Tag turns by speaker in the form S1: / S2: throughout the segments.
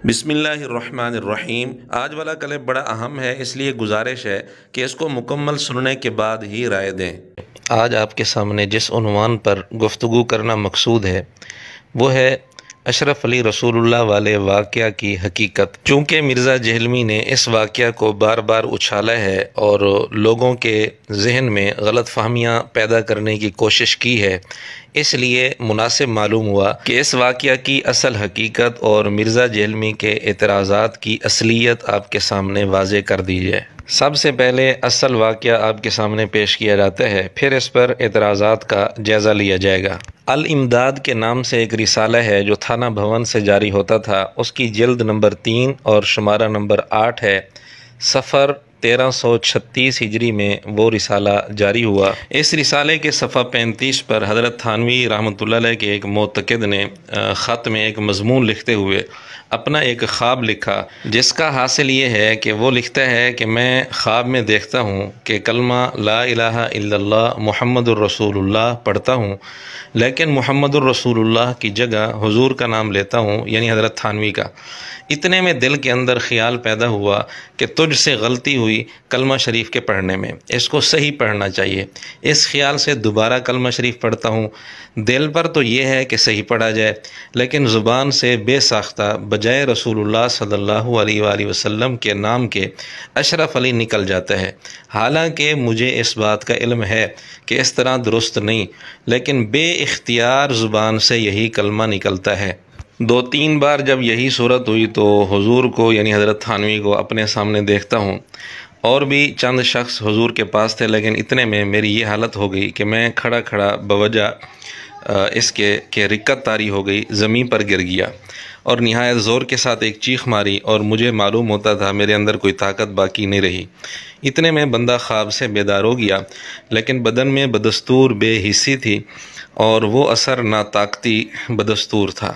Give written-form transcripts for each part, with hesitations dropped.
S1: بسم اللہ الرحمن الرحیم۔ آج والا کلپ بڑا اہم ہے، اس لیے گزارش ہے کہ اس کو مکمل سننے کے بعد ہی رائے دیں۔ آج آپ کے سامنے جس عنوان پر گفتگو کرنا مقصود ہے وہ ہے اشرف علی رسول اللہ والے واقعہ کی حقیقت۔ چونکہ مرزا جہلمی نے اس واقعہ کو بار بار اچھالا ہے اور لوگوں کے ذہن میں غلط فہمیاں پیدا کرنے کی کوشش کی ہے، اس لیے مناسب معلوم ہوا کہ اس واقعہ کی اصل حقیقت اور مرزا جہلمی کے اعتراضات کی اصلیت آپ کے سامنے واضح کر دی جائے۔ سب سے پہلے اصل واقعہ آپ کے سامنے پیش کیا جاتا ہے، پھر اس پر اعتراضات کا جائزہ لیا جائے گا۔ الامداد کے نام سے ایک رسالہ ہے جو تھانہ بھون سے جاری ہوتا تھا، اس کی جلد نمبر 3 اور شمارہ نمبر 8 ہے۔ صفر 1336 ہجری میں وہ رسالہ جاری ہوا۔ اس رسالے کے صفحہ 35 پر حضرت تھانوی رحمۃ اللہ علیہ کے ایک معتقد نے خط میں ایک مضمون لکھتے ہوئے اپنا ایک خواب لکھا، جس کا حاصل یہ ہے کہ وہ لکھتا ہے کہ میں خواب میں دیکھتا ہوں کہ کلمہ لا الہ الا اللہ محمد الرسول اللہ پڑھتا ہوں، لیکن محمد الرسول اللہ کی جگہ حضور کا نام لیتا ہوں، یعنی حضرت تھانوی کا۔ اتنے میں دل کے اندر خیال پیدا ہوا کہ تجھ سے غلطی ہوئی کلمہ شریف کے پڑھنے میں، اس کو صحیح پڑھنا چاہیے۔ اس خیال سے دوبارہ کلمہ شریف پڑھتا ہوں۔ دل پر تو یہ ہے کہ صحیح پڑھا جائے، لیکن زبان سے بے ساختہ بجائے رسول اللہ صلی اللہ علیہ وآلہ وسلم کے نام کے اشرف علی نکل جاتا ہے۔ حالانکہ مجھے اس بات کا علم ہے کہ اس طرح درست نہیں، لیکن بے اختیار زبان سے یہی کلمہ نکلتا ہے۔ 2-3 بار جب یہی صورت ہوئی تو حضور کو یعنی حضرت تھانوی کو اپنے سامنے دیکھتا ہوں، اور بھی چند شخص حضور کے پاس تھے، لیکن اتنے میں میری یہ حالت ہو گئی کہ میں کھڑا کھڑا بوجہ اس کے کہ رکت طاری ہو گئی، زمین پر گر گیا اور نہایت زور کے ساتھ ایک چیخ ماری، اور مجھے معلوم ہوتا تھا میرے اندر کوئی طاقت باقی نہیں رہی۔ اتنے میں بندہ خواب سے بیدار ہو گیا، لیکن بدن میں بدستور بے حسی تھی اور وہ اثر ناطاقتی بدستور تھا،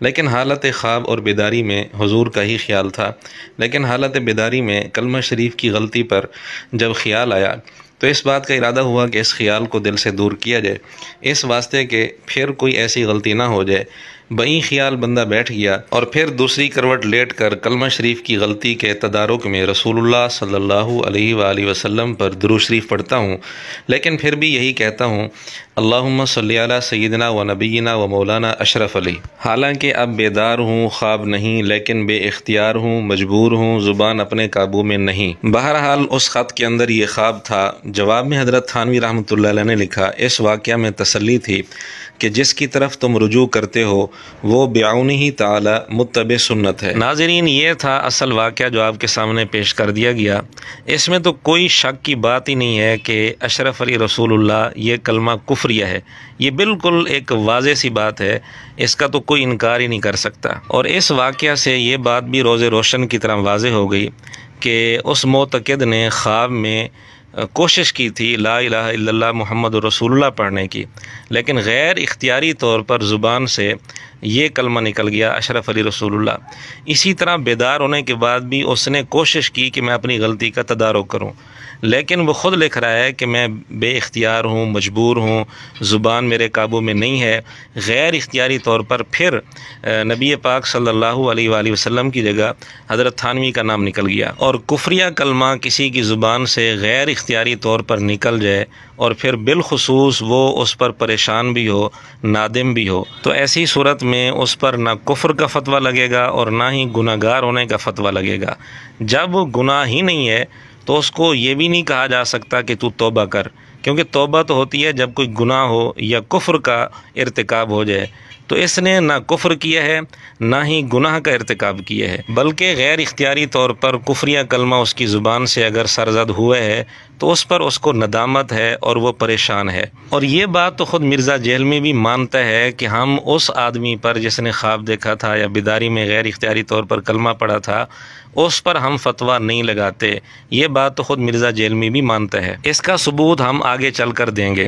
S1: لیکن حالت خواب اور بیداری میں حضور کا ہی خیال تھا۔ لیکن حالت بیداری میں کلمہ شریف کی غلطی پر جب خیال آیا تو اس بات کا ارادہ ہوا کہ اس خیال کو دل سے دور کیا جائے، اس واسطے کہ پھر کوئی ایسی غلطی نہ ہو جائے۔ بئی خیال بندہ بیٹھ گیا اور پھر دوسری کروٹ لیٹ کر کلمہ شریف کی غلطی کے تدارک میں رسول اللہ صلی اللہ علیہ وآلہ وسلم پر درود شریف پڑھتا ہوں، لیکن پھر بھی یہی کہتا ہوں اللہم صلی علی سیدنا و نبینا و مولانا اشرف علی۔ حالانکہ اب بیدار ہوں، خواب نہیں، لیکن بے اختیار ہوں، مجبور ہوں، زبان اپنے قابو میں نہیں۔ بہرحال اس خط کے اندر یہ خواب تھا۔ جواب میں حضرت تھانوی رحمۃ اللہ علیہ نے لکھا، اس واقعہ میں تسلی تھی کہ جس کی طرف تم رجوع کرتے ہو وہ بعونہ تعالی متبع سنت ہے۔ ناظرین، یہ تھا اصل واقعہ جو آپ کے سامنے پیش کر دیا گیا۔ اس میں تو کوئی شک کی بات ہی نہیں ہے کہ اشرف علی رسول اللہ یہ کلمہ کفریہ ہے، یہ بالکل ایک واضح سی بات ہے، اس کا تو کوئی انکار ہی نہیں کر سکتا۔ اور اس واقعہ سے یہ بات بھی روز روشن کی طرح واضح ہو گئی کہ اس معتقد نے خواب میں کوشش کی تھی لا الہ الا اللہ محمد رسول اللہ پڑھنے کی، لیکن غیر اختیاری طور پر زبان سے یہ کلمہ نکل گیا اشرف علی رسول اللہ۔ اسی طرح بیدار ہونے کے بعد بھی اس نے کوشش کی کہ میں اپنی غلطی کا تدارک کروں، لیکن وہ خود لکھ رہا ہے کہ میں بے اختیار ہوں، مجبور ہوں، زبان میرے قابو میں نہیں ہے۔ غیر اختیاری طور پر پھر نبی پاک صلی اللہ علیہ وآلہ وسلم کی جگہ حضرت تھانوی کا نام نکل گیا۔ اور کفریہ کلمہ کسی کی زبان سے غیر اختیاری طور پر نکل جائے اور پھر بالخصوص وہ اس پر پریشان بھی ہو، نادم بھی ہو، تو ایسی صورت میں اس پر نہ کفر کا فتویٰ لگے گا اور نہ ہی گناہ گار ہونے کا فتویٰ لگے گا۔ جب وہ گناہ ہی نہیں ہے تو اس کو یہ بھی نہیں کہا جا سکتا کہ تو توبہ کر، کیونکہ توبہ تو ہوتی ہے جب کوئی گناہ ہو یا کفر کا ارتکاب ہو جائے۔ تو اس نے نہ کفر کیا ہے نہ ہی گناہ کا ارتکاب کیا ہے، بلکہ غیر اختیاری طور پر کفریہ کلمہ اس کی زبان سے اگر سرزد ہوا ہے تو اس پر اس کو ندامت ہے اور وہ پریشان ہے۔ اور یہ بات تو خود مرزا جہلمی بھی مانتا ہے کہ ہم اس آدمی پر جس نے خواب دیکھا تھا یا بیداری میں غیر اختیاری طور پر کلمہ پڑھا تھا اس پر ہم فتویٰ نہیں لگاتے، یہ بات تو خود مرزا جہلمی بھی مانتا ہے۔ اس کا ثبوت ہم آگے چل کر دیں گے۔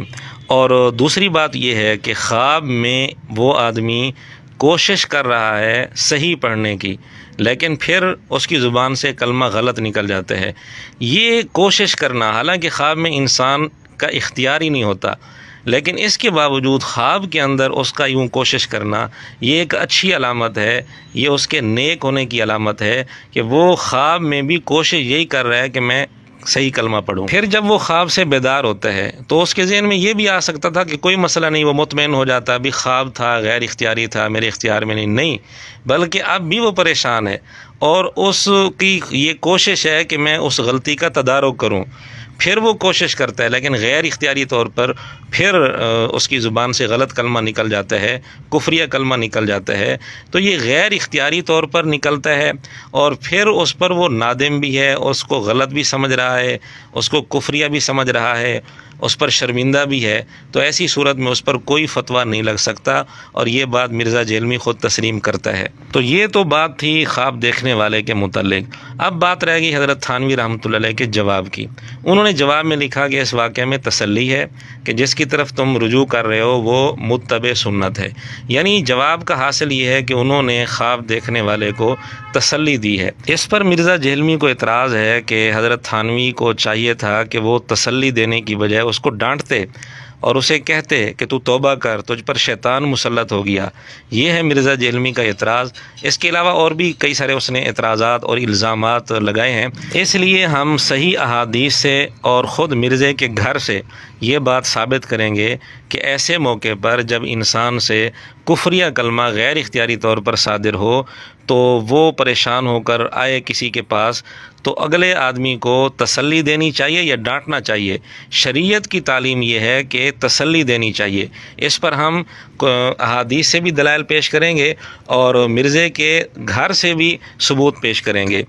S1: اور دوسری بات یہ ہے کہ خواب میں وہ آدمی کوشش کر رہا ہے صحیح پڑھنے کی، لیکن پھر اس کی زبان سے کلمہ غلط نکل جاتا ہے۔ یہ کوشش کرنا، حالانکہ خواب میں انسان کا اختیار ہی نہیں ہوتا، لیکن اس کے باوجود خواب کے اندر اس کا یوں کوشش کرنا یہ ایک اچھی علامت ہے، یہ اس کے نیک ہونے کی علامت ہے کہ وہ خواب میں بھی کوشش یہی کر رہا ہے کہ میں صحیح کلمہ پڑھوں۔ پھر جب وہ خواب سے بیدار ہوتا ہے تو اس کے ذہن میں یہ بھی آ سکتا تھا کہ کوئی مسئلہ نہیں، وہ مطمئن ہو جاتا، ابھی خواب تھا، غیر اختیاری تھا، میرے اختیار میں نہیں، بلکہ اب بھی وہ پریشان ہے اور اس کی یہ کوشش ہے کہ میں اس غلطی کا تدارک کروں۔ پھر وہ کوشش کرتا ہے لیکن غیر اختیاری طور پر پھر اس کی زبان سے غلط کلمہ نکل جاتا ہے، کفریہ کلمہ نکل جاتا ہے، تو یہ غیر اختیاری طور پر نکلتا ہے اور پھر اس پر وہ نادم بھی ہے، اس کو غلط بھی سمجھ رہا ہے، اس کو کفریہ بھی سمجھ رہا ہے، اس پر شرمندہ بھی ہے، تو ایسی صورت میں اس پر کوئی فتویٰ نہیں لگ سکتا، اور یہ بات مرزا جہلمی خود تسلیم کرتا ہے۔ تو یہ تو بات تھی خواب دیکھنے والے کے متعلق۔ اب بات رہ گئی حضرت تھانوی رحمۃ اللہ علیہ کے جواب کی۔ انہوں نے جواب میں لکھا کہ اس واقعے میں تسلی ہے کہ جس کی طرف تم رجوع کر رہے ہو وہ متبع سنت ہے، یعنی جواب کا حاصل یہ ہے کہ انہوں نے خواب دیکھنے والے کو تسلی دی ہے۔ اس پر مرزا جہلمی کو اعتراض ہے کہ حضرت تھانوی کو چاہیے تھا کہ وہ تسلی دینے کی بجائے اس کو ڈانٹتے اور اسے کہتے کہ تو توبہ کر، تجھ پر شیطان مسلط ہو گیا۔ یہ ہے مرزا جہلمی کا اعتراض۔ اس کے علاوہ اور بھی کئی سارے اس نے اعتراضات اور الزامات لگائے ہیں، اس لیے ہم صحیح احادیث سے اور خود مرزے کے گھر سے یہ بات ثابت کریں گے کہ ایسے موقع پر جب انسان سے کفریہ کلمہ غیر اختیاری طور پر صادر ہو تو وہ پریشان ہو کر آئے کسی کے پاس تو اگلے آدمی کو تسلی دینی چاہیے یا ڈانٹنا چاہیے۔ شریعت کی تعلیم یہ ہے کہ تسلی دینی چاہیے۔ اس پر ہم احادیث سے بھی دلائل پیش کریں گے اور مرزے کے گھر سے بھی ثبوت پیش کریں گے۔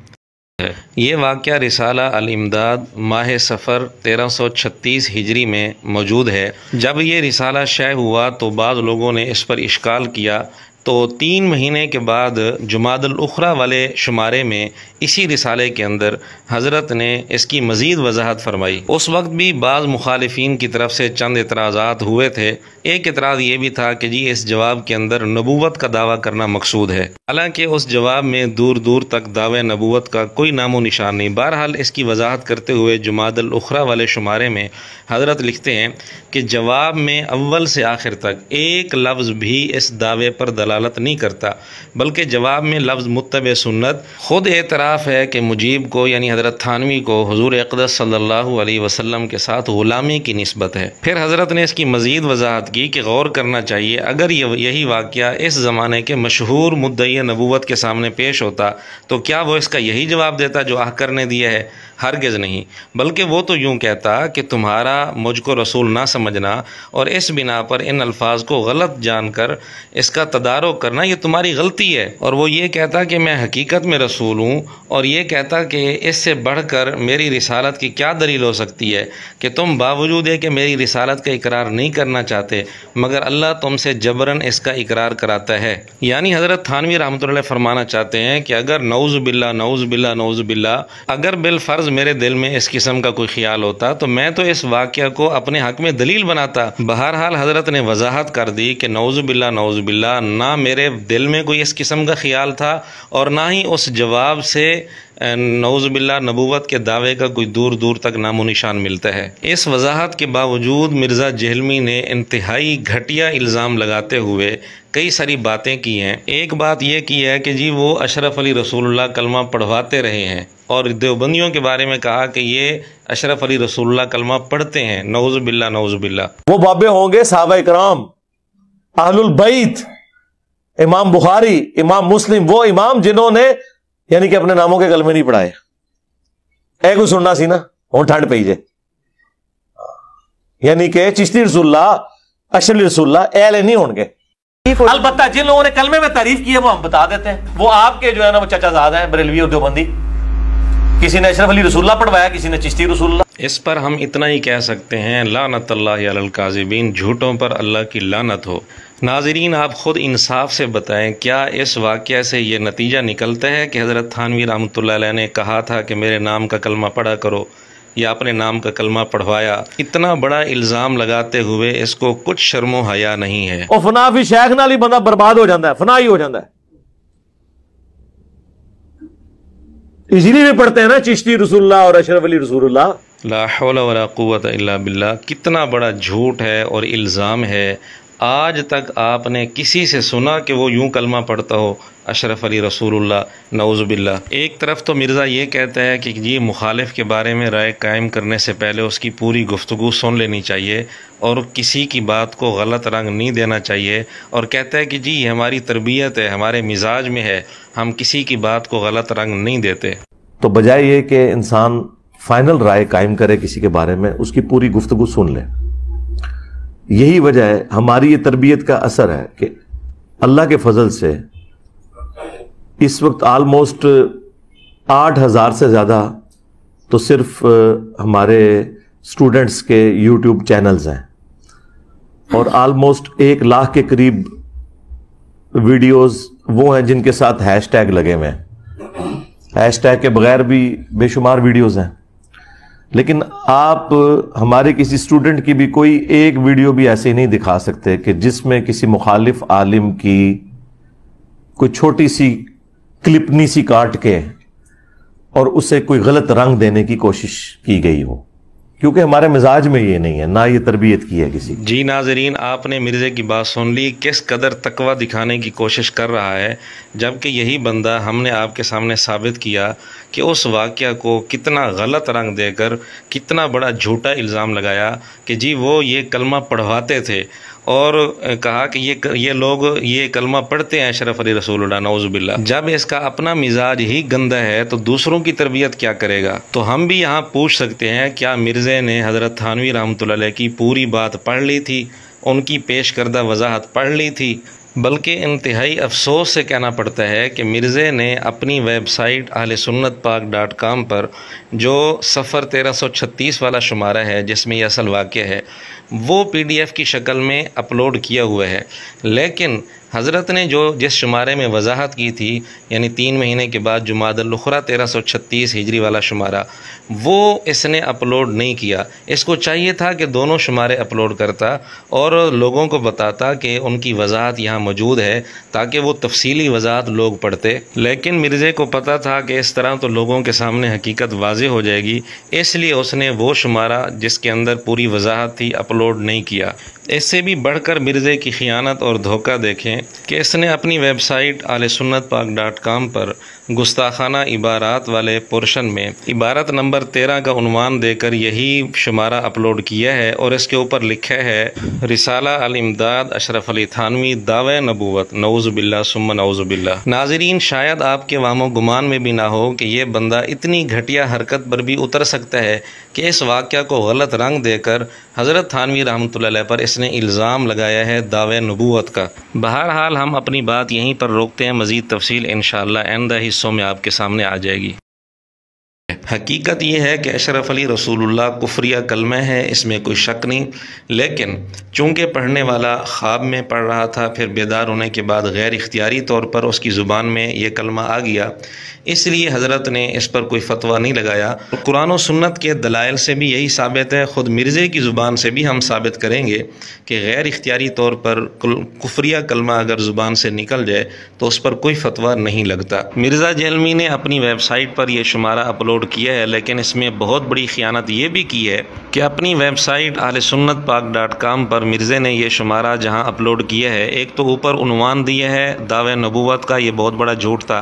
S1: یہ واقعہ رسالہ الامداد ماہ صفر 1336 ہجری میں موجود ہے۔ جب یہ رسالہ شائع ہوا تو بعض لوگوں نے اس پر اشکال کیا، تو 3 مہینے کے بعد جمادی الاخری والے شمارے میں اسی رسالے کے اندر حضرت نے اس کی مزید وضاحت فرمائی۔ اس وقت بھی بعض مخالفین کی طرف سے چند اعتراضات ہوئے تھے۔ ایک اعتراض یہ بھی تھا کہ جی اس جواب کے اندر نبوت کا دعویٰ کرنا مقصود ہے، حالانکہ اس جواب میں دور دور تک دعوے نبوت کا کوئی نام و نشان نہیں۔ بہرحال اس کی وضاحت کرتے ہوئے جمادی الاخری والے شمارے میں حضرت لکھتے ہیں کہ جواب میں اول سے آخر تک ایک لفظ بھی اس دعوے پر دلالت نہیں کرتا، بلکہ جواب میں لفظ متبع سنت خود اعتراف ہے کہ مجیب کو یعنی حضرت تھانوی کو حضور اقدس صلی اللہ علیہ وسلم کے ساتھ غلامی کی نسبت ہے۔ پھر حضرت نے اس کی مزید وضاحت کی کہ غور کرنا چاہیے، اگر یہی واقعہ اس زمانے کے مشہور مدعی نبوت کے سامنے پیش ہوتا تو کیا وہ اس کا یہی جواب دیتا جو احکر نے دیا ہے؟ ہرگز نہیں، بلکہ وہ تو یوں کہتا کہ تمہارا مجھ کو رسول نہ سمجھنا اور اس بنا پر ان الفاظ کو غلط جان کر اس کا تدارک کرنا یہ تمہاری غلطی ہے، اور وہ یہ کہتا کہ میں حقیقت میں رسول ہوں، اور یہ کہتا کہ اس سے بڑھ کر میری رسالت کی کیا دلیل ہو سکتی ہے کہ تم باوجود ہے کہ میری رسالت کا اقرار نہیں کرنا چاہتے مگر اللہ تم سے جبراً اس کا اقرار کراتا ہے۔ یعنی حضرت تھانوی رحمۃ اللہ علیہ فرمانا چاہتے ہیں کہ اگر نعوذ باللہ نعوذ باللہ نعوذ باللہ اگر بالفرض میرے دل میں اس قسم کا کوئی خیال ہوتا تو میں تو اس واقعہ کو اپنے حق میں دلیل بناتا۔ بہرحال حضرت نے وضاحت کر دی کہ نعوذ باللہ نہ میرے دل میں کوئی اس قسم کا خیال تھا اور نہ ہی اس جواب سے نعوذ باللہ نبوت کے دعوے کا کوئی دور دور تک نام و نشان ملتا ہے۔ اس وضاحت کے باوجود مرزا جہلمی نے انتہائی گھٹیا الزام لگاتے ہوئے کئی ساری باتیں کی ہیں۔ ایک بات یہ کی ہے کہ جی وہ اشرف علی رسول اللہ کلمہ پڑھواتے رہے ہیں، اور دیوبندیوں کے بارے میں کہا کہ یہ اشرف علی رسول اللہ کلمہ پڑھتے ہیں۔ نعوذ باللہ نعوذ باللہ۔
S2: وہ بابے ہوں گے صحابہ کرام، اہل البیت، امام بخاری، امام مسلم، وہ امام جنہوں نے یعنی کہ اپنے ناموں کے کلمے نہیں پڑھائے۔ اے کوئی سننا سی نا ہوں ٹھنڈ پی جائے، یعنی کہ چشتی رسول اللہ، اشرف رسول اللہ اہل نہیں ہوں گے۔ البتہ جن لوگوں نے کلمے میں تعریف کی ہے وہ ہم بتا دیتے ہیں، وہ آپ کے جو ہے نا وہ چچا زاد ہیں بریلوی اور دیوبندی۔ کسی نے اشرف علی رسول اللہ پڑھوایا، کسی نے چشتی رسول اللہ۔
S1: اس پر ہم اتنا ہی کہہ سکتے ہیں لعنت اللہ علی الکاذبین، جھوٹوں پر اللہ کی لعنت ہو۔ ناظرین آپ خود انصاف سے بتائیں، کیا اس واقعہ سے یہ نتیجہ نکلتا ہے کہ حضرت تھانوی رحمۃ اللہ علیہ نے کہا تھا کہ میرے نام کا کلمہ پڑھا کرو، یا اپنے نام کا کلمہ پڑھوایا؟ اتنا بڑا الزام لگاتے ہوئے اس کو کچھ شرم و حیا نہیں ہے۔
S2: اور فنا فی شیخ نال ہی بندہ برباد ہو جاتا ہے، فنا ہی ہو جاتا ہے۔ اسی لیے بھی پڑھتے ہیں نا چشتی رسول اللہ اور اشرف علی رسول اللہ۔
S1: لا حول ولا قوت الا باللہ، کتنا بڑا جھوٹ ہے اور الزام ہے۔ آج تک آپ نے کسی سے سنا کہ وہ یوں کلمہ پڑھتا ہو اشرف علی رسول اللہ؟ نعوذ باللہ۔ ایک طرف تو مرزا یہ کہتا ہے کہ جی مخالف کے بارے میں رائے قائم کرنے سے پہلے اس کی پوری گفتگو سن لینی چاہیے اور کسی کی بات کو غلط رنگ نہیں دینا چاہیے، اور کہتا ہے کہ جی یہ ہماری تربیت ہے، ہمارے مزاج میں ہے، ہم کسی کی بات کو غلط رنگ نہیں دیتے۔
S2: تو بجائے یہ کہ انسان فائنل رائے قائم کرے کسی کے بارے میں، اس کی پوری گفتگو سن لے۔ یہی وجہ ہے، ہماری یہ تربیت کا اثر ہے کہ اللہ کے فضل سے اس وقت آلموسٹ 8,000 سے زیادہ تو صرف ہمارے اسٹوڈنٹس کے یوٹیوب چینلز ہیں، اور آلموسٹ 1 لاکھ کے قریب ویڈیوز وہ ہیں جن کے ساتھ ہیش ٹیگ لگے ہوئے ہیں۔ ہیش ٹیگ کے بغیر بھی بے شمار ویڈیوز ہیں، لیکن آپ ہمارے کسی اسٹوڈنٹ کی بھی کوئی ایک ویڈیو بھی ایسے نہیں دکھا سکتے کہ جس میں کسی مخالف عالم کی کوئی چھوٹی سی کلپنی سی کاٹ کے اور اسے کوئی غلط رنگ دینے کی کوشش کی گئی ہو، کیونکہ ہمارے مزاج میں یہ نہیں ہے، نہ یہ تربیت کی ہے کسی۔
S1: جی ناظرین، آپ نے مرزے کی بات سن لی، کس قدر تقوی دکھانے کی کوشش کر رہا ہے، جبکہ یہی بندہ ہم نے آپ کے سامنے ثابت کیا کہ اس واقعہ کو کتنا غلط رنگ دے کر کتنا بڑا جھوٹا الزام لگایا کہ جی وہ یہ کلمہ پڑھواتے تھے، اور کہا کہ یہ لوگ یہ کلمہ پڑھتے ہیں اشرف علی رسول اللہ، نعوذ باللہ۔ جب اس کا اپنا مزاج ہی گندہ ہے تو دوسروں کی تربیت کیا کرے گا؟ تو ہم بھی یہاں پوچھ سکتے ہیں، کیا مرزے نے حضرت تھانوی رحمۃ اللہ علیہ کی پوری بات پڑھ لی تھی، ان کی پیش کردہ وضاحت پڑھ لی تھی؟ بلکہ انتہائی افسوس سے کہنا پڑتا ہے کہ مرزے نے اپنی ویب سائٹ ahlsunnatpak.com پر جو صفر 1336 والا شمارہ ہے جس میں یہ اصل واقعہ ہے، وہ PDF کی شکل میں اپلوڈ کیا ہوا ہے، لیکن حضرت نے جس شمارے میں وضاحت کی تھی، یعنی 3 مہینے کے بعد جمادی الاخری 1336 ہجری والا شمارہ، وہ اس نے اپلوڈ نہیں کیا۔ اس کو چاہیے تھا کہ دونوں شمارے اپلوڈ کرتا اور لوگوں کو بتاتا کہ ان کی وضاحت یہاں موجود ہے تاکہ وہ تفصیلی وضاحت لوگ پڑھتے، لیکن مرزے کو پتہ تھا کہ اس طرح تو لوگوں کے سامنے حقیقت واضح ہو جائے گی، اس لیے اس نے وہ شمارہ جس کے اندر پوری وضاحت تھی اپلوڈ نہیں کیا۔ اس سے بھی بڑھ کر مرزے کی خیانت اور دھوکہ دیکھیں کہ اس نے اپنی ویب سائٹ ahlsunnatpak.com پر گستاخانہ عبارات والے پورشن میں عبارت نمبر 13 کا عنوان دے کر یہی شمارہ اپلوڈ کیا ہے، اور اس کے اوپر لکھا ہے رسالہ الامداد اشرف علی تھانوی دعوی نبوت، نعوذ باللہ ثم نعوذ باللہ۔ ناظرین، شاید آپ کے وہم و گمان میں بھی نہ ہو کہ یہ بندہ اتنی گھٹیا حرکت پر بھی اتر سکتا ہے کہ اس واقعہ کو غلط رنگ دے کر حضرت تھانوی رحمۃ اللہ علیہ پر اس نے الزام لگایا ہے دعوی نبوت کا۔ بہرحال ہم اپنی بات یہیں پر روکتے ہیں، مزید تفصیل انشاءاللہ آئندہ حصوں میں آپ کے سامنے آ جائے گی۔ حقیقت یہ ہے کہ اشرف علی رسول اللہ کفریہ کلمہ ہے، اس میں کوئی شک نہیں، لیکن چونکہ پڑھنے والا خواب میں پڑھ رہا تھا، پھر بیدار ہونے کے بعد غیر اختیاری طور پر اس کی زبان میں یہ کلمہ آ گیا، اس لیے حضرت نے اس پر کوئی فتویٰ نہیں لگایا۔ قرآن و سنت کے دلائل سے بھی یہی ثابت ہے، خود مرزے کی زبان سے بھی ہم ثابت کریں گے کہ غیر اختیاری طور پر کفریہ کلمہ اگر زبان سے نکل جائے تو اس پر کوئی فتویٰ نہیں لگتا۔ مرزا جہلمی نے اپنی ویب سائٹ پر یہ شمارہ اپلوڈ کیا ہے، لیکن اس میں بہت بڑی خیانت یہ بھی کی ہے کہ اپنی ویب سائٹ ahlsunnatpak.com پر مرزے نے یہ شمارہ جہاں اپلوڈ کیا ہے، ایک تو اوپر عنوان دیا ہے دعوی نبوت کا، یہ بہت بڑا جھوٹ تھا،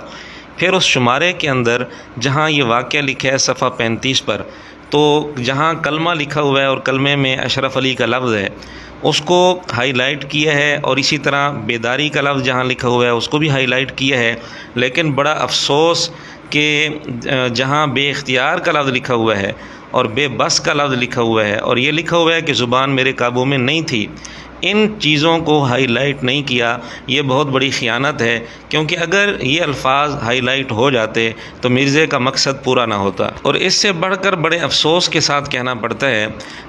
S1: پھر اس شمارے کے اندر جہاں یہ واقعہ لکھا ہے صفحہ 35 پر، تو جہاں کلمہ لکھا ہوا ہے اور کلمے میں اشرف علی کا لفظ ہے اس کو ہائی لائٹ کیا ہے، اور اسی طرح بیداری کا لفظ جہاں لکھا ہوا ہے اس کو بھی ہائی لائٹ کیا ہے، لیکن بڑا افسوس کہ جہاں بے اختیار کا لفظ لکھا ہوا ہے اور بے بس کا لفظ لکھا ہوا ہے اور یہ لکھا ہوا ہے کہ زبان میرے قابو میں نہیں تھی، ان چیزوں کو ہائی لائٹ نہیں کیا، یہ بہت بڑی خیانت ہے، کیونکہ اگر یہ الفاظ ہائی لائٹ ہو جاتے تو مرزے کا مقصد پورا نہ ہوتا۔ اور اس سے بڑھ کر بڑے افسوس کے ساتھ کہنا پڑتا ہے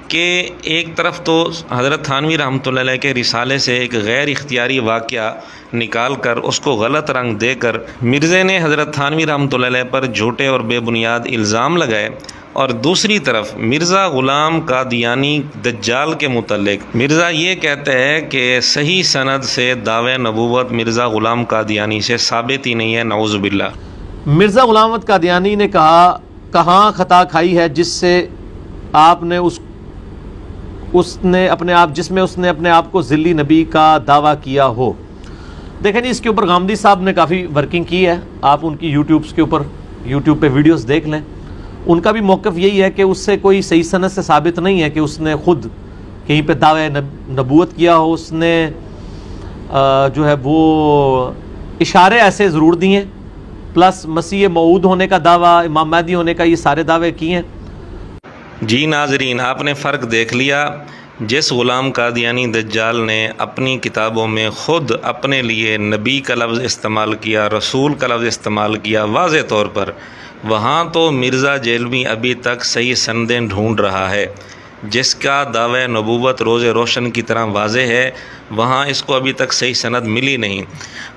S1: کہ ایک طرف تو حضرت تھانوی رحمۃ اللہ علیہ کے رسالے سے ایک غیر اختیاری واقعہ نکال کر اس کو غلط رنگ دے کر مرزے نے حضرت تھانوی رحمۃ اللہ علیہ پر جھوٹے اور بے بنیاد الزام لگائے، اور دوسری طرف مرزا غلام قادیانی دجال کے متعلق مرزا یہ کہتا ہے کہ صحیح سند سے دعوی نبوت مرزا غلام قادیانی سے ثابت ہی نہیں ہے، نعوذ باللہ۔
S2: مرزا غلام قادیانی نے کہاں خطا کھائی ہے جس سے آپ نے اس نے اپنے آپ جس میں اس نے اپنے آپ کو ذلی نبی کا دعویٰ کیا ہو. دیکھیں جی، اس کے اوپر غامدی صاحب نے کافی ورکنگ کی ہے. آپ ان کی یوٹیوب پہ ویڈیوز دیکھ لیں. ان کا بھی موقف یہی ہے کہ اس سے کوئی صحیح سند سے ثابت نہیں ہے کہ اس نے خود کہیں پہ دعوی نبوت کیا ہو. اس نے جو ہے وہ اشارے ایسے ضرور دیے، پلس مسیح موعود ہونے کا دعویٰ، امام مہدی ہونے کا، یہ سارے دعوے کیے ہیں.
S1: جی ناظرین، آپ نے فرق دیکھ لیا. جس غلام قادیانی دجال نے اپنی کتابوں میں خود اپنے لیے نبی کا لفظ استعمال کیا، رسول کا لفظ استعمال کیا واضح طور پر، وہاں تو مرزا جیلوی ابھی تک صحیح سندیں ڈھونڈ رہا ہے. جس کا دعوی نبوت روز روشن کی طرح واضح ہے، وہاں اس کو ابھی تک صحیح سند ملی نہیں.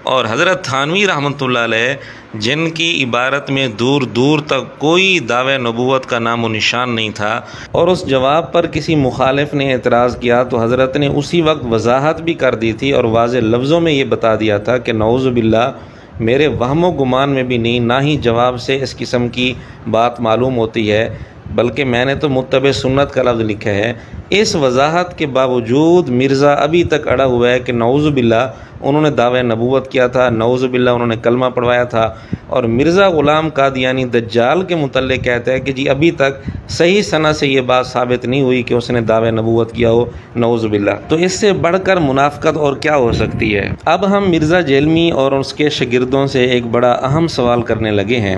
S1: اور حضرت تھانوی رحمۃ اللہ علیہ، جن کی عبارت میں دور دور تک کوئی دعوی نبوت کا نام و نشان نہیں تھا، اور اس جواب پر کسی مخالف نے اعتراض کیا تو حضرت نے اسی وقت وضاحت بھی کر دی تھی اور واضح لفظوں میں یہ بتا دیا تھا کہ نعوذ باللہ، میرے وہم و گمان میں بھی نہیں، نہ ہی جواب سے اس قسم کی بات معلوم ہوتی ہے، بلکہ میں نے تو متبع سنت کا لفظ لکھا ہے. اس وضاحت کے باوجود مرزا ابھی تک اڑا ہوا ہے کہ نعوذ باللہ انہوں نے دعوی نبوت کیا تھا، نعوذ باللہ انہوں نے کلمہ پڑھوایا تھا. اور مرزا غلام قادیانی دجال کے متعلق کہتا ہے کہ جی ابھی تک صحیح سند سے یہ بات ثابت نہیں ہوئی کہ اس نے دعوی نبوت کیا ہو، نعوذ باللہ. تو اس سے بڑھ کر منافقت اور کیا ہو سکتی ہے. اب ہم مرزا جہلمی اور اس کے شاگردوں سے ایک بڑا اہم سوال کرنے لگے ہیں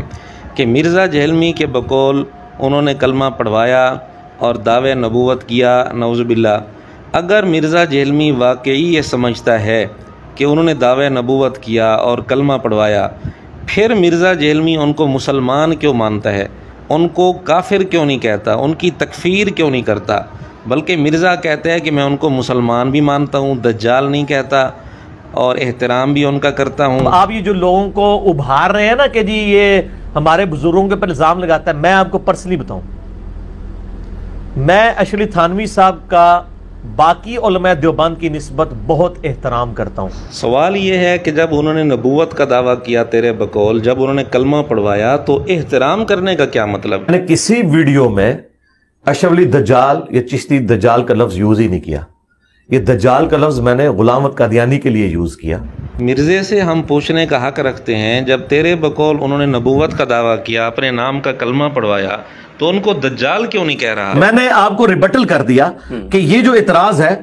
S1: کہ مرزا جہلمی کے بقول انہوں نے کلمہ پڑھوایا اور دعوی نبوت کیا، نعوذ باللہ. اگر مرزا جہلمی واقعی یہ سمجھتا ہے کہ انہوں نے دعوی نبوت کیا اور کلمہ پڑھوایا، پھر مرزا جہلمی ان کو مسلمان کیوں مانتا ہے؟ ان کو کافر کیوں نہیں کہتا؟ ان کی تکفیر کیوں نہیں کرتا؟ بلکہ مرزا کہتا ہے کہ میں ان کو مسلمان بھی مانتا ہوں، دجال نہیں کہتا، اور احترام بھی ان کا کرتا ہوں.
S2: آپ یہ جو لوگوں کو ابھار رہے ہیں نا کہ جی یہ ہمارے بزرگوں کے پر الزام لگاتا ہے، میں آپ کو پرسنلی بتاؤں، میں اشرف تھانوی صاحب کا باقی علماء دیوبند کی نسبت بہت احترام کرتا ہوں.
S1: سوال یہ ہے کہ جب انہوں نے نبوت کا دعویٰ کیا تیرے بقول، جب انہوں نے کلمہ پڑھوایا، تو احترام کرنے کا کیا مطلب؟
S2: میں نے کسی ویڈیو میں اشرف علی دجال یا چشتی دجال کا لفظ یوز ہی نہیں کیا. یہ دجال کا لفظ میں نے غلام احمد قادیانی کے لیے یوز کیا.
S1: مرزے سے ہم پوچھنے کا حق رکھتے ہیں، جب تیرے بقول انہوں نے نبوت کا دعویٰ کیا، اپنے نام کا کلمہ پڑھوایا، تو ان کو دجال کیوں نہیں کہہ رہا؟
S2: میں نے آپ کو ریبٹل کر دیا کہ یہ جو اعتراض ہے،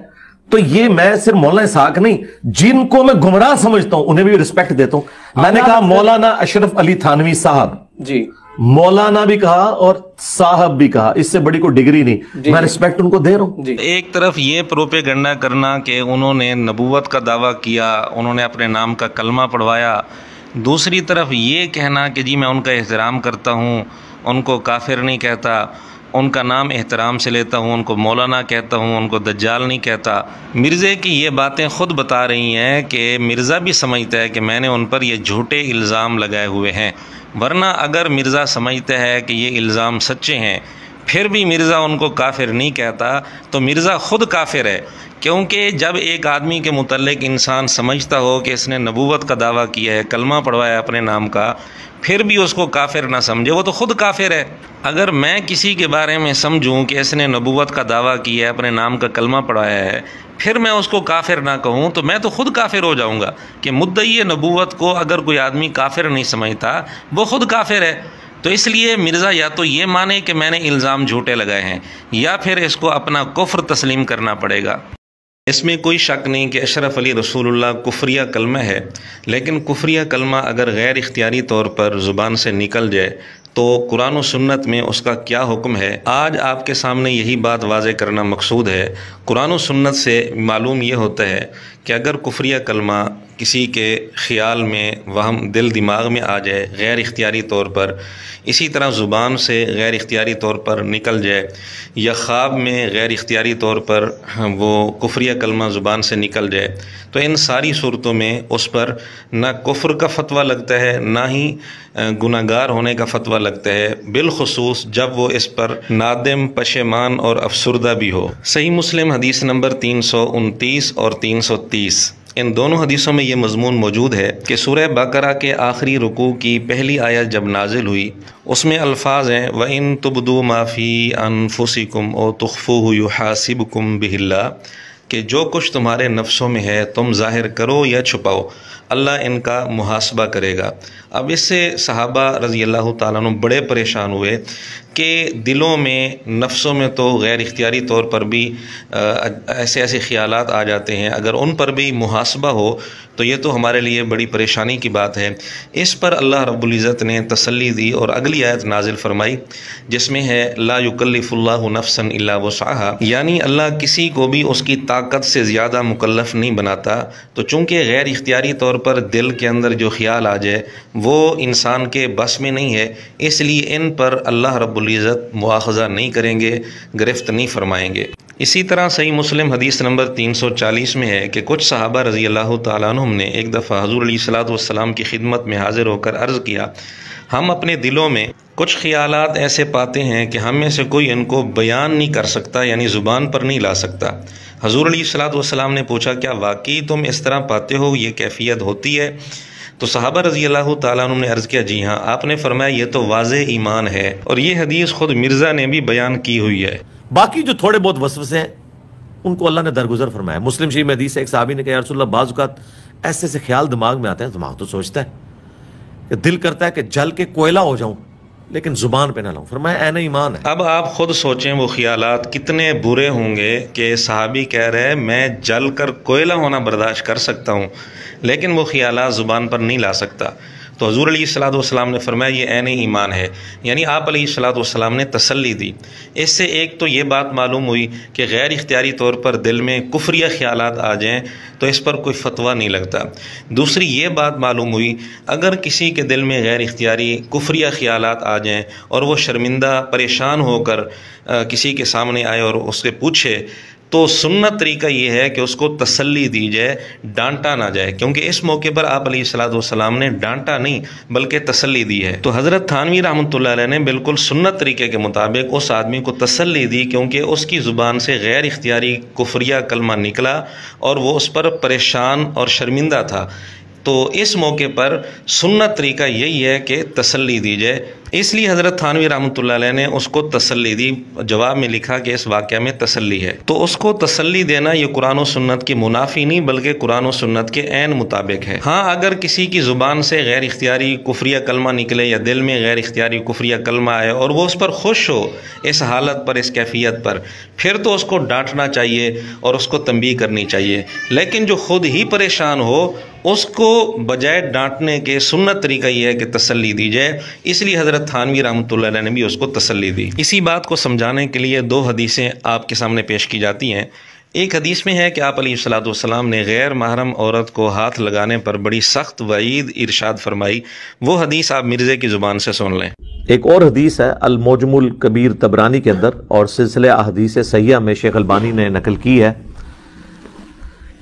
S2: تو یہ میں صرف مولانا اسحاق نہیں، جن کو میں گمراہ سمجھتا ہوں انہیں بھی رسپیکٹ دیتا ہوں. میں نے کہا مولانا اشرف علی تھانوی صاحب،
S3: جی
S2: مولانا بھی کہا اور صاحب بھی کہا، اس سے بڑی کوئی ڈگری نہیں، میں رسپیکٹ ان کو دے رہا ہوں.
S1: ایک طرف یہ پروپیگنڈا کرنا کہ انہوں نے نبوت کا دعویٰ کیا، انہوں نے اپنے نام کا کلمہ پڑھوایا، دوسری طرف یہ کہنا کہ جی میں ان کا احترام کرتا ہوں، ان کو کافر نہیں کہتا، ان کا نام احترام سے لیتا ہوں، ان کو مولانا کہتا ہوں، ان کو دجال نہیں کہتا. مرزے کی یہ باتیں خود بتا رہی ہیں کہ مرزا بھی سمجھتا ہے کہ میں نے ان پر یہ جھوٹے الزام لگائے ہوئے ہیں. ورنہ اگر مرزا سمجھتا ہے کہ یہ الزام سچے ہیں، پھر بھی مرزا ان کو کافر نہیں کہتا، تو مرزا خود کافر ہے. کیونکہ جب ایک آدمی کے متعلق انسان سمجھتا ہو کہ اس نے نبوت کا دعویٰ کیا ہے، کلمہ پڑھوایا اپنے نام کا، پھر بھی اس کو کافر نہ سمجھے، وہ تو خود کافر ہے. اگر میں کسی کے بارے میں سمجھوں کہ اس نے نبوت کا دعویٰ کیا ہے، اپنے نام کا کلمہ پڑھایا ہے، پھر میں اس کو کافر نہ کہوں، تو میں تو خود کافر ہو جاؤں گا. کہ مدعی نبوت کو اگر کوئی آدمی کافر نہیں سمجھتا، وہ خود کافر ہے. تو اس لیے مرزا یا تو یہ مانے کہ میں نے الزام جھوٹے لگائے ہیں، یا پھر اس کو اپنا کفر تسلیم کرنا پڑے گا. اس میں کوئی شک نہیں کہ اشرف علی رسول اللہ کفریہ کلمہ ہے، لیکن کفریہ کلمہ اگر غیر اختیاری طور پر زبان سے نکل جائے تو قرآن و سنت میں اس کا کیا حکم ہے، آج آپ کے سامنے یہی بات واضح کرنا مقصود ہے. قرآن و سنت سے معلوم یہ ہوتا ہے کہ اگر کفریہ کلمہ کسی کے خیال میں وہم دل دماغ میں آ جائے غیر اختیاری طور پر، اسی طرح زبان سے غیر اختیاری طور پر نکل جائے، یا خواب میں غیر اختیاری طور پر وہ کفریہ کلمہ زبان سے نکل جائے، تو ان ساری صورتوں میں اس پر نہ کفر کا فتویٰ لگتا ہے، نہ ہی گناہگار ہونے کا فتویٰ لگتا ہے، بالخصوص جب وہ اس پر نادم، پشیمان اور افسردہ بھی ہو. صحیح مسلم حدیث نمبر 329 اور 330. ان دونوں حدیثوں میں یہ مضمون موجود ہے کہ سورہ بقرہ کے آخری رکوع کی پہلی آیت جب نازل ہوئی اس میں الفاظ ہیں وَإِن تُبْدُوا مَا فِي أَنفُسِكُمْ أَوْ تُخْفُوهُ يُحَاسِبْكُمْ بِهِ اللَّهُ کہ جو کچھ تمہارے نفسوں میں ہے تم ظاہر کرو یا چھپاؤ اللہ ان کا محاسبہ کرے گا۔ اب اس سے صحابہ رضی اللہ تعالیٰ عنہ بڑے پریشان ہوئے کہ دلوں میں نفسوں میں تو غیر اختیاری طور پر بھی ایسے خیالات آ جاتے ہیں، اگر ان پر بھی محاسبہ ہو تو یہ تو ہمارے لیے بڑی پریشانی کی بات ہے۔ اس پر اللہ رب العزت نے تسلی دی اور اگلی آیت نازل فرمائی جس میں ہے لا یکلف اللہ نفسا الا وسعها، یعنی اللہ کسی کو بھی اس کی طاقت سے زیادہ مکلف نہیں بناتا، تو چونکہ غیر اختیاری طور پر دل کے اندر جو خیال آ جائے وہ انسان کے بس میں نہیں ہے، اس لیے ان پر اللہ رب العزت مواخذہ نہیں کریں گے، گرفت نہیں فرمائیں گے۔ اسی طرح صحیح مسلم حدیث نمبر 340 میں ہے کہ کچھ صحابہ رضی اللہ تعالیٰ عنہم نے ایک دفعہ حضور علیہ الصلوۃ والسلام کی خدمت میں حاضر ہو کر عرض کیا ہم اپنے دلوں میں کچھ خیالات ایسے پاتے ہیں کہ ہم میں سے کوئی ان کو بیان نہیں کر سکتا، یعنی زبان پر نہیں لا سکتا۔ حضور علیہ الصلوۃ والسلام نے پوچھا کیا واقعی تم اس طرح پاتے ہو، یہ کیفیت ہوتی ہے؟ تو صحابہ رضی اللہ تعالیٰ عنہ نے عرض کیا جی ہاں۔ آپ نے فرمایا یہ تو واضح ایمان ہے، اور یہ حدیث خود مرزا نے بھی بیان کی ہوئی ہے۔
S2: باقی جو تھوڑے بہت وسوسے ہیں ان کو اللہ نے درگزر فرمایا۔ مسلم شریف میں حدیث ہے ایک صحابی نے کہا یا رسول اللہ بعض اوقات ایسے خیال دماغ میں آتے ہیں، دماغ تو سوچتا ہے کہ دل کرتا ہے کہ جل کے کوئلہ ہو جاؤں لیکن زبان پہ نہ لاؤں، فرمایا عین ایمان ہے۔
S1: اب آپ خود سوچیں وہ خیالات کتنے برے ہوں گے کہ صحابی کہہ رہے ہیں میں جل کر کوئلہ ہونا برداشت کر سکتا ہوں لیکن وہ خیالات زبان پر نہیں لا سکتا۔ تو حضور علیہ الصلوۃ والسلام نے فرمایا یہ عین ایمان ہے، یعنی آپ علیہ الصلوۃ والسلام نے تسلی دی۔ اس سے ایک تو یہ بات معلوم ہوئی کہ غیر اختیاری طور پر دل میں کفریہ خیالات آ جائیں تو اس پر کوئی فتویٰ نہیں لگتا۔ دوسری یہ بات معلوم ہوئی اگر کسی کے دل میں غیر اختیاری کفریہ خیالات آ جائیں اور وہ شرمندہ پریشان ہو کر کسی کے سامنے آئے اور اس سے پوچھے تو سنت طریقہ یہ ہے کہ اس کو تسلی دی جائے، ڈانٹا نہ جائے، کیونکہ اس موقع پر آپ علیہ الصلوۃ والسلام نے ڈانٹا نہیں بلکہ تسلی دی ہے۔ تو حضرت تھانوی رحمۃ اللہ علیہ نے بالکل سنت طریقے کے مطابق اس آدمی کو تسلی دی، کیونکہ اس کی زبان سے غیر اختیاری کفریہ کلمہ نکلا اور وہ اس پر پریشان اور شرمندہ تھا۔ تو اس موقع پر سنت طریقہ یہی ہے کہ تسلی دی جائے، اس لیے حضرت تھانوی رحمۃ اللہ علیہ نے اس کو تسلی دی، جواب میں لکھا کہ اس واقعہ میں تسلی ہے۔ تو اس کو تسلی دینا یہ قرآن و سنت کی منافی نہیں بلکہ قرآن و سنت کے عین مطابق ہے۔ ہاں اگر کسی کی زبان سے غیر اختیاری کفریہ کلمہ نکلے یا دل میں غیر اختیاری کفریہ کلمہ آئے اور وہ اس پر خوش ہو اس حالت پر، اس کیفیت پر، پھر تو اس کو ڈانٹنا چاہیے اور اس کو تنبیہ کرنی چاہیے، لیکن جو خود ہی پریشان ہو اس کو بجائے ڈانٹنے کے سنت طریقہ یہ ہے کہ تسلی دی جائے، اس لیے حضرت تھانوی رحمۃ اللہ علیہ نے بھی اس کو تسلی دی۔ اسی بات کو سمجھانے کے لیے دو حدیثیں آپ کے سامنے پیش کی جاتی ہیں۔ ایک حدیث میں ہے کہ آپ علیہ الصلوۃ والسلام نے غیر محرم عورت کو ہاتھ لگانے پر بڑی سخت وعید ارشاد فرمائی، وہ حدیث آپ مرزے کی زبان سے سن لیں۔
S2: ایک اور حدیث ہے المعجم الکبیر طبرانی کے اندر اور سلسلہ احادیث صحیحہ میں شیخ البانی نے نقل کی ہے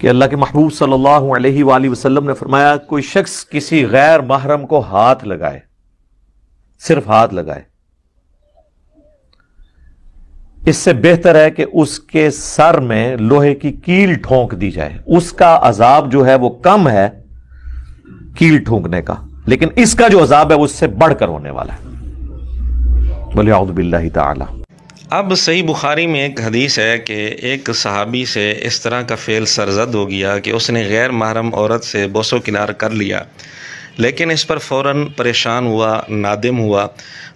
S2: کہ اللہ کے محبوب صلی اللہ علیہ وآلہ وسلم نے فرمایا کوئی شخص کسی غیر محرم کو ہاتھ لگائے، صرف ہاتھ لگائے، اس سے بہتر ہے کہ اس کے سر میں لوہے کی کیل ٹھونک دی جائے۔ اس کا عذاب جو ہے وہ کم ہے کیل ٹھونکنے کا، لیکن اس کا جو عذاب ہے وہ اس سے بڑھ کر ہونے والا ہے۔ وَلِعَوْذُ بِاللَّهِ تَعَالَى۔
S1: اب صحیح بخاری میں ایک حدیث ہے کہ ایک صحابی سے اس طرح کا فعل سرزد ہو گیا کہ اس نے غیر محرم عورت سے بوس و کنار کر لیا، لیکن اس پر فوراً پریشان ہوا، نادم ہوا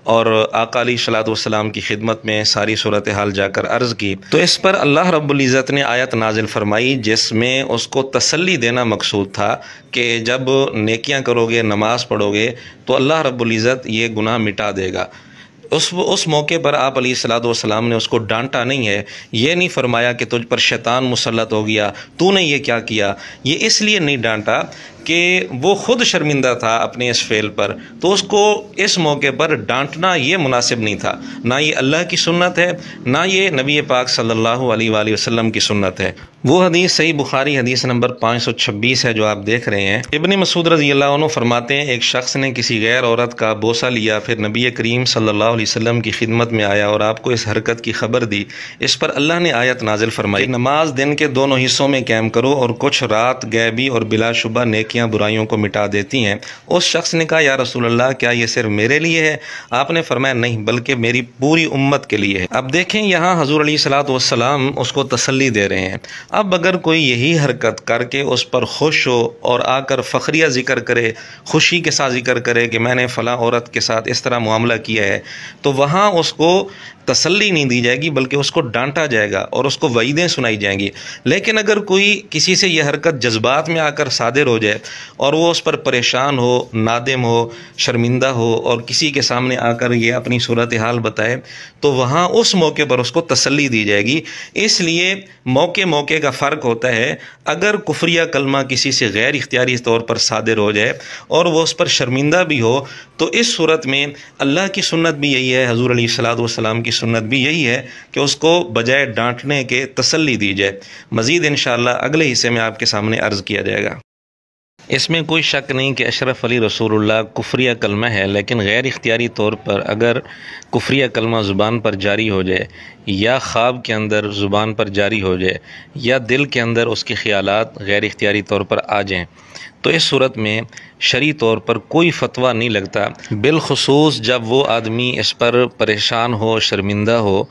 S1: اور آقا علیہ الصلوۃ والسلام کی خدمت میں ساری صورتحال جا کر عرض کی، تو اس پر اللہ رب العزت نے آیت نازل فرمائی جس میں اس کو تسلی دینا مقصود تھا کہ جب نیکیاں کرو گے، نماز پڑھو گے تو اللہ رب العزت یہ گناہ مٹا دے گا۔ اس موقع پر آپ علیہ الصلوۃ والسلام نے اس کو ڈانٹا نہیں ہے، یہ نہیں فرمایا کہ تجھ پر شیطان مسلط ہو گیا، تو نے یہ کیا کیا، یہ اس لیے نہیں ڈانٹا کہ وہ خود شرمندہ تھا اپنے اس فعل پر، تو اس کو اس موقع پر ڈانٹنا یہ مناسب نہیں تھا، نہ یہ اللہ کی سنت ہے، نہ یہ نبی پاک صلی اللہ علیہ وآلہ وسلم کی سنت ہے۔ وہ حدیث صحیح بخاری حدیث نمبر 526 ہے جو آپ دیکھ رہے ہیں۔ ابن مسعود رضی اللہ عنہ فرماتے ہیں ایک شخص نے کسی غیر عورت کا بوسہ لیا، پھر نبی کریم صلی اللہ علیہ وسلم کی خدمت میں آیا اور آپ کو اس حرکت کی خبر دی۔ اس پر اللہ نے آیت نازل فرمائی، نماز دن کے دونوں حصوں میں قائم کرو اور کچھ رات غیبی اور بلا شبہ نیکیاں برائیوں کو مٹا دیتی ہیں۔ اس شخص نے کہا یا رسول اللہ کیا یہ صرف میرے لیے ہے؟ آپ نے فرمایا نہیں بلکہ میری پوری امت کے لیے ہے۔ اب دیکھیں یہاں حضور علیہ الصلوۃ والسلام اس کو تسلی دے رہے ہیں۔ اب اگر کوئی یہی حرکت کر کے اس پر خوش ہو اور آ کر فخریہ ذکر کرے، خوشی کے ساتھ ذکر کرے کہ میں نے فلاں عورت کے ساتھ اس طرح معاملہ کیا ہے، تو وہاں اس کو تسلی نہیں دی جائے گی بلکہ اس کو ڈانٹا جائے گا اور اس کو وعیدیں سنائی جائیں گی۔ لیکن اگر کوئی کسی سے یہ حرکت جذبات میں آ کر صادر ہو جائے اور وہ اس پر پریشان ہو، نادم ہو، شرمندہ ہو اور کسی کے سامنے آ کر یہ اپنی صورتحال بتائے، تو وہاں اس موقع پر اس کو تسلی دی جائے گی۔ اس لیے موقع کا فرق ہوتا ہے۔ اگر کفریہ کلمہ کسی سے غیر اختیاری طور پر صادر ہو جائے اور وہ اس پر شرمندہ بھی ہو، تو اس صورت میں اللہ کی سنت بھی یہی ہے، حضور علیہ الصلوۃ والسلام کی سنت بھی یہی ہے کہ اس کو بجائے ڈانٹنے کے تسلی دی جائے۔ مزید انشاءاللہ اگلے حصے میں آپ کے سامنے عرض کیا جائے گا۔ اس میں کوئی شک نہیں کہ اشرف علی رسول اللہ کفریہ کلمہ ہے، لیکن غیر اختیاری طور پر اگر کفریہ کلمہ زبان پر جاری ہو جائے یا خواب کے اندر زبان پر جاری ہو جائے یا دل کے اندر اس کے خیالات غیر اختیاری طور پر آ جائیں، تو اس صورت میں شرعی طور پر کوئی فتویٰ نہیں لگتا، بالخصوص جب وہ آدمی اس پر پریشان ہو، شرمندہ ہو،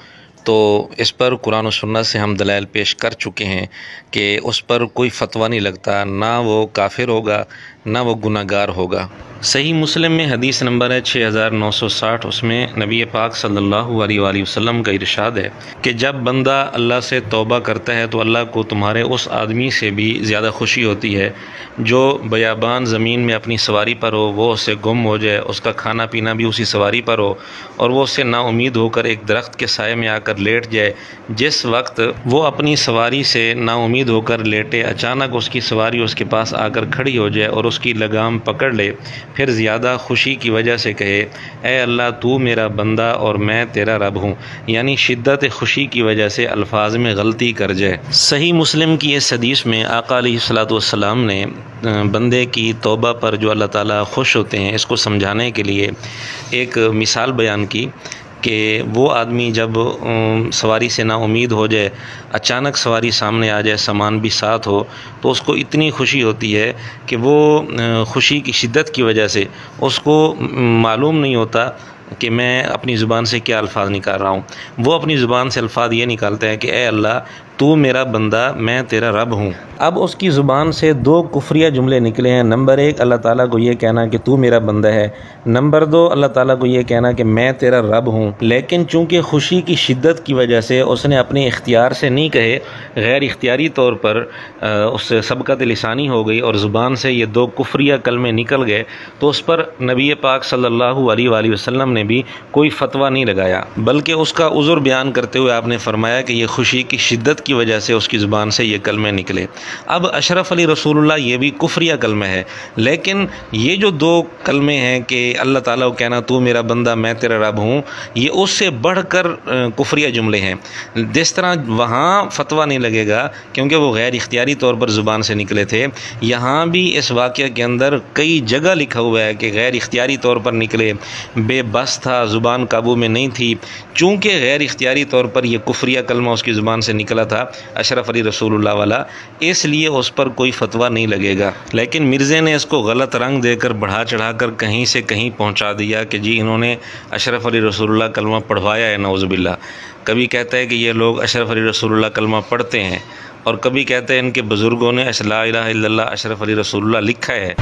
S1: تو اس پر قرآن و سنت سے ہم دلائل پیش کر چکے ہیں کہ اس پر کوئی فتویٰ نہیں لگتا، نہ وہ کافر ہوگا نہ وہ گناہ گار ہوگا۔ صحیح مسلم میں حدیث نمبر ہے 6960، اس میں نبی پاک صلی اللہ علیہ وآلہ وسلم کا ارشاد ہے کہ جب بندہ اللہ سے توبہ کرتا ہے تو اللہ کو تمہارے اس آدمی سے بھی زیادہ خوشی ہوتی ہے جو بیابان زمین میں اپنی سواری پر ہو، وہ اس سے گم ہو جائے، اس کا کھانا پینا بھی اسی سواری پر ہو اور وہ اس سے نا امید ہو کر ایک درخت کے سائے میں آ کر لیٹ جائے۔ جس وقت وہ اپنی سواری سے نا امید ہو کر لیٹے، اچانک اس کی سواری اس کے پاس آ کر کھڑی ہو جائے اور اس کی لگام پکڑ لے، پھر زیادہ خوشی کی وجہ سے کہے اے اللہ تو میرا بندہ اور میں تیرا رب ہوں، یعنی شدت خوشی کی وجہ سے الفاظ میں غلطی کر جائے۔ صحیح مسلم کی اس حدیث میں آقا علیہ الصلوۃ والسلام نے بندے کی توبہ پر جو اللہ تعالیٰ خوش ہوتے ہیں اس کو سمجھانے کے لیے ایک مثال بیان کی کہ وہ آدمی جب سواری سے نا امید ہو جائے، اچانک سواری سامنے آ جائے، سامان بھی ساتھ ہو، تو اس کو اتنی خوشی ہوتی ہے کہ وہ خوشی کی شدت کی وجہ سے اس کو معلوم نہیں ہوتا کہ میں اپنی زبان سے کیا الفاظ نکال رہا ہوں۔ وہ اپنی زبان سے الفاظ یہ نکالتا ہے کہ اے اللہ تو میرا بندہ میں تیرا رب ہوں۔ اب اس کی زبان سے دو کفریہ جملے نکلے ہیں۔ نمبر ایک اللہ تعالیٰ کو یہ کہنا کہ تو میرا بندہ ہے، نمبر دو اللہ تعالیٰ کو یہ کہنا کہ میں تیرا رب ہوں۔ لیکن چونکہ خوشی کی شدت کی وجہ سے اس نے اپنے اختیار سے نہیں کہے، غیر اختیاری طور پر اس سے سبقت لسانی ہو گئی اور زبان سے یہ دو کفریہ کلمے نکل گئے، تو اس پر نبی پاک صلی اللہ علیہ وآلہ وسلم نے بھی کوئی فتویٰ نہیں لگایا، بلکہ اس کا عذر بیان کرتے ہوئے آپ نے فرمایا کہ یہ خوشی کی شدت کی وجہ سے اس کی زبان سے یہ کلمے نکلے۔ اب اشرف علی رسول اللہ یہ بھی کفریہ کلمہ ہے، لیکن یہ جو دو کلمے ہیں کہ اللہ تعالیٰ کو کہنا تو میرا بندہ میں تیرا رب ہوں، یہ اس سے بڑھ کر کفریہ جملے ہیں۔ جس طرح وہاں فتویٰ نہیں لگے گا کیونکہ وہ غیر اختیاری طور پر زبان سے نکلے تھے، یہاں بھی اس واقعہ کے اندر کئی جگہ لکھا ہوا ہے کہ غیر اختیاری طور پر نکلے، بے بس تھا، زبان قابو میں نہیں تھی، چونکہ غیر اختیاری طور پر یہ کفریہ کلمہ اس کی زبان سے نکلا تھا اشرف علی رسول اللہ والا، اس لیے اس پر کوئی فتویٰ نہیں لگے گا۔ لیکن مرزے نے اس کو غلط رنگ دے کر بڑھا چڑھا کر کہیں سے کہیں پہنچا دیا کہ جی انہوں نے اشرف علی رسول اللہ کلمہ پڑھوایا ہے، نعوذ باللہ۔ کبھی کہتا ہے کہ یہ لوگ اشرف علی رسول اللہ کلمہ پڑھتے ہیں، اور کبھی کہتے ہیں ان کے بزرگوں نے لا الہ الا اللہ اشرف علی رسول اللہ لکھا ہے۔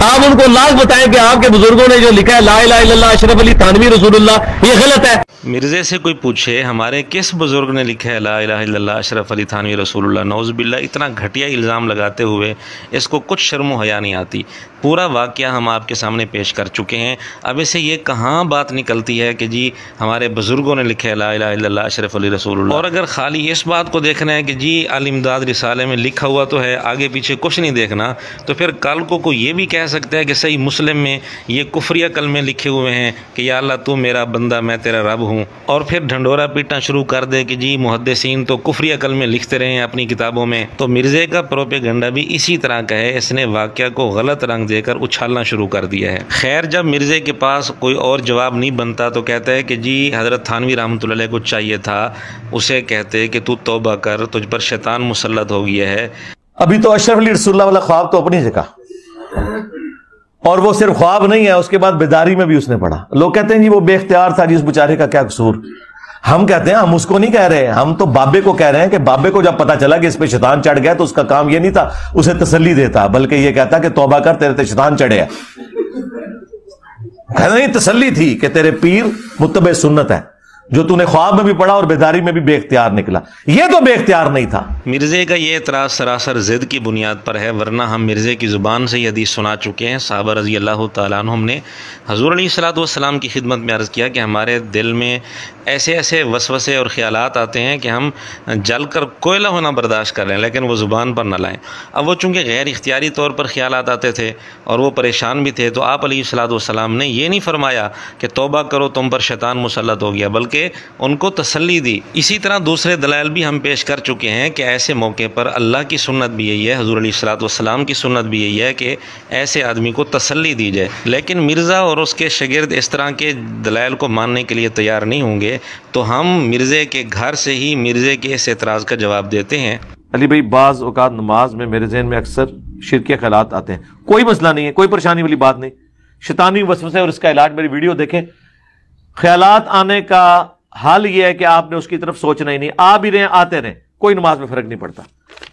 S2: آپ ان کو لاکھ بتائیں کہ آپ کے بزرگوں نے جو لکھا ہے لا الہ الا اللہ اشرف علی تھانوی رسول اللہ، یہ غلط ہے۔
S1: مرزے سے کوئی پوچھے ہمارے کس بزرگ نے لکھا ہے لا الہ الا اللہ اشرف علی تھانوی رسول اللہ، نعوذ باللہ، اتنا گھٹیا الزام لگاتے ہوئے اس کو کچھ شرم و حیا نہیں آتی۔ پورا واقعہ ہم آپ کے سامنے پیش کر چکے ہیں، اب اسے یہ کہاں بات نکلتی ہے کہ جی ہمارے بزرگوں نے لکھا ہے لا الہ الا اللہ اشرف علی رسول اللہ۔ اور اگر خالی اس بات کو دیکھنا ہے کہ جی الامداد رسالے میں لکھا ہوا تو ہے، آگے پیچھے کچھ نہیں دیکھنا، تو پھر کل کو کوئی یہ بھی کہہ سکتا ہے کہ صحیح مسلم میں یہ کفریہ کلمے لکھے ہوئے ہیں کہ یا اللہ تو میرا بندہ میں تیرا رب ہوں، اور پھر ڈھنڈورا پیٹنا شروع کر دے کہ جی محدثین تو کفریہ کلمے لکھتے رہے ہیں اپنی کتابوں میں۔ تو مرزے کا پروپیگنڈا بھی اسی طرح کا ہے، اس نے واقعہ کو غلط رنگ دے کر اچھالنا شروع کر دیا ہے۔ خیر، جب مرزے کے پاس کوئی اور جواب نہیں بنتا تو کہتا ہے کہ جی حضرت تھانوی رحمۃ اللہ علیہ کو چاہیے تھا اسے کہتے کہ تو توبہ کر، تجھ پر شیطان مسلط ہو گیا ہے۔
S2: ابھی تو اشرف علی رسول اللہ والا خواب تو اپنی جگہ، اور وہ صرف خواب نہیں ہے، اس کے بعد بیداری میں بھی اس نے پڑھا۔ لوگ کہتے ہیں جی وہ بے اختیار تھا، جی اس بیچارے کا کیا قصور۔ ہم کہتے ہیں ہم اس کو نہیں کہہ رہے، ہم تو بابے کو کہہ رہے ہیں کہ بابے کو جب پتا چلا کہ اس پہ شیطان چڑھ گیا تو اس کا کام یہ نہیں تھا اسے تسلی دیتا، بلکہ یہ کہتا کہ توبہ کر، تیرے تے شیطان چڑھے ہے۔ کہنا نہیں، تسلی تھی کہ تیرے پیر متبع سنت ہے، جو تو نے خواب میں بھی پڑھا اور بیداری میں بھی بے اختیار نکلا، یہ تو بے اختیار نہیں تھا۔
S1: مرزے کا یہ اعتراض سراسر ضد کی بنیاد پر ہے، ورنہ ہم مرزے کی زبان سے یہ حدیث سنا چکے ہیں۔ صحابہ رضی اللہ تعالیٰ عنہم نے حضور علیہ الصلوۃ والسلام کی خدمت میں عرض کیا کہ ہمارے دل میں ایسے ایسے وسوسے اور خیالات آتے ہیں کہ ہم جل کر کوئلہ ہونا برداشت کر لیں لیکن وہ زبان پر نہ لائیں۔ اب وہ چونکہ غیر اختیاری طور پر خیالات آتے تھے اور وہ پریشان بھی تھے، تو آپ علیہ الصلوۃ والسلام نے یہ نہیں فرمایا کہ توبہ کرو تم پر شیطان مسلط ہو گیا، بلکہ ان کو تسلی دی۔ اسی طرح دوسرے دلائل بھی ہم پیش کر چکے ہیں کہ ایسے موقع پر اللہ کی سنت بھی یہی ہے، حضور علیہ الصلوۃ والسلام کی سنت بھی یہی ہے کہ ایسے آدمی کو تسلی دی جائے۔ لیکن مرزا اور اس کے شاگرد اس طرح کے دلائل کو ماننے کے لیے تیار نہیں ہوں گے، تو ہم مرزے کے گھر سے ہی مرزے کے اس اعتراض کا جواب دیتے ہیں۔
S2: علی بھائی، بعض اوقات نماز میں میرے ذہن میں اکثر شرکیہ خیالات آتے ہیں، کوئی مسئلہ نہیں ہے، کوئی پریشانی والی بات نہیں، شیطانی وسوسے اور اس کا علاج میری ویڈیو دیکھیں۔ خیالات آنے کا حال یہ ہے کہ آپ نے اس کی طرف سوچنا ہی نہیں، آ بھی رہے آتے رہیں، کوئی نماز میں فرق نہیں پڑتا۔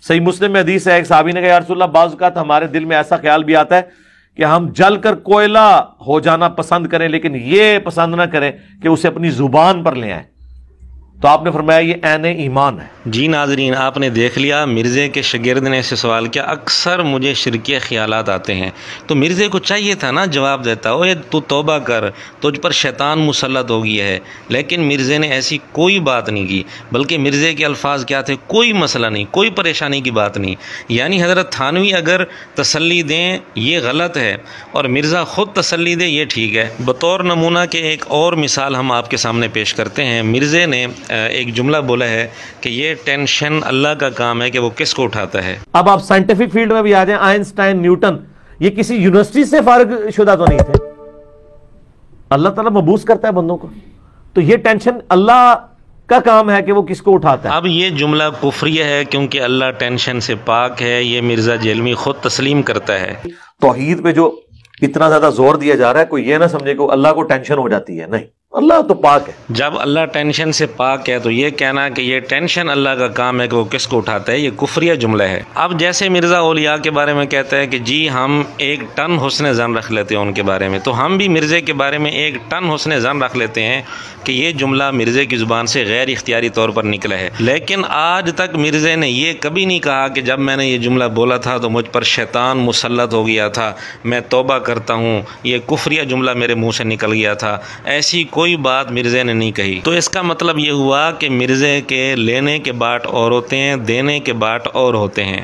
S2: صحیح مسلم میں حدیث ہے، ایک صحابی نے کہا یا رسول اللہ، بعض اوقات ہمارے دل میں ایسا خیال بھی آتا ہے کہ ہم جل کر کوئلہ ہو جانا پسند کریں، لیکن یہ پسند نہ کریں کہ اسے اپنی زبان پر لے آئیں۔ تو آپ نے فرمایا یہ عین ایمان ہے۔
S1: جی ناظرین، آپ نے دیکھ لیا، مرزے کے شاگرد نے اسے سوال کیا، اکثر مجھے شرکیہ خیالات آتے ہیں۔ تو مرزے کو چاہیے تھا نا جواب دیتا، اوے تو توبہ کر، تجھ پر شیطان مسلط ہو گیا ہے، لیکن مرزے نے ایسی کوئی بات نہیں کی، بلکہ مرزے کے الفاظ کیا تھے، کوئی مسئلہ نہیں، کوئی پریشانی کی بات نہیں۔ یعنی حضرت تھانوی اگر تسلی دیں یہ غلط ہے، اور مرزا خود تسلی دے یہ ٹھیک ہے۔ بطور نمونہ کے ایک اور مثال ہم آپ کے سامنے پیش کرتے ہیں۔ مرزے نے ایک جملہ بولا ہے کہ یہ ٹینشن اللہ کا کام ہے کہ وہ کس کو اٹھاتا ہے۔
S2: اب آپ سائنٹیفک فیلڈ میں بھی آ جائیں، آئنسٹائن، نیوٹن، یہ کسی یونیورسٹی سے فارغ شدہ تو نہیں تھے۔ اللہ تعالیٰ مبعوث کرتا ہے بندوں کو، تو یہ ٹینشن اللہ کا کام ہے کہ وہ کس کو اٹھاتا ہے۔
S1: اب یہ جملہ کفریہ ہے کیونکہ اللہ ٹینشن سے پاک ہے، یہ مرزا جیلمی خود تسلیم کرتا ہے۔
S2: توحید پہ جو اتنا زیادہ زور دیا جا رہا ہے، کوئی یہ نہ سمجھے کہ اللہ کو ٹینشن ہو جاتی ہے، نہیں، اللہ تو پاک ہے۔
S1: جب اللہ ٹینشن سے پاک ہے تو یہ کہنا کہ یہ ٹینشن اللہ کا کام ہے کہ وہ کس کو اٹھاتا ہے، یہ کفریہ جملہ ہے۔ اب جیسے مرزا اولیاء کے بارے میں کہتا ہے کہ جی ہم 1 ٹن حسن ظن رکھ لیتے ہیں ان کے بارے میں، تو ہم بھی مرزے کے بارے میں 1 ٹن حسن ظن رکھ لیتے ہیں کہ یہ جملہ مرزے کی زبان سے غیر اختیاری طور پر نکلا ہے۔ لیکن آج تک مرزے نے یہ کبھی نہیں کہا کہ جب میں نے یہ جملہ بولا تھا تو مجھ پر شیطان مسلط ہو گیا تھا، میں توبہ کرتا ہوں، یہ کفریہ جملہ میرے منہ سے نکل گیا تھا، ایسی کوئی بات مرزے نے نہیں کہی۔ تو اس کا مطلب یہ ہوا کہ مرزے کے لینے کے باٹ اور ہوتے ہیں، دینے کے باٹ اور ہوتے ہیں۔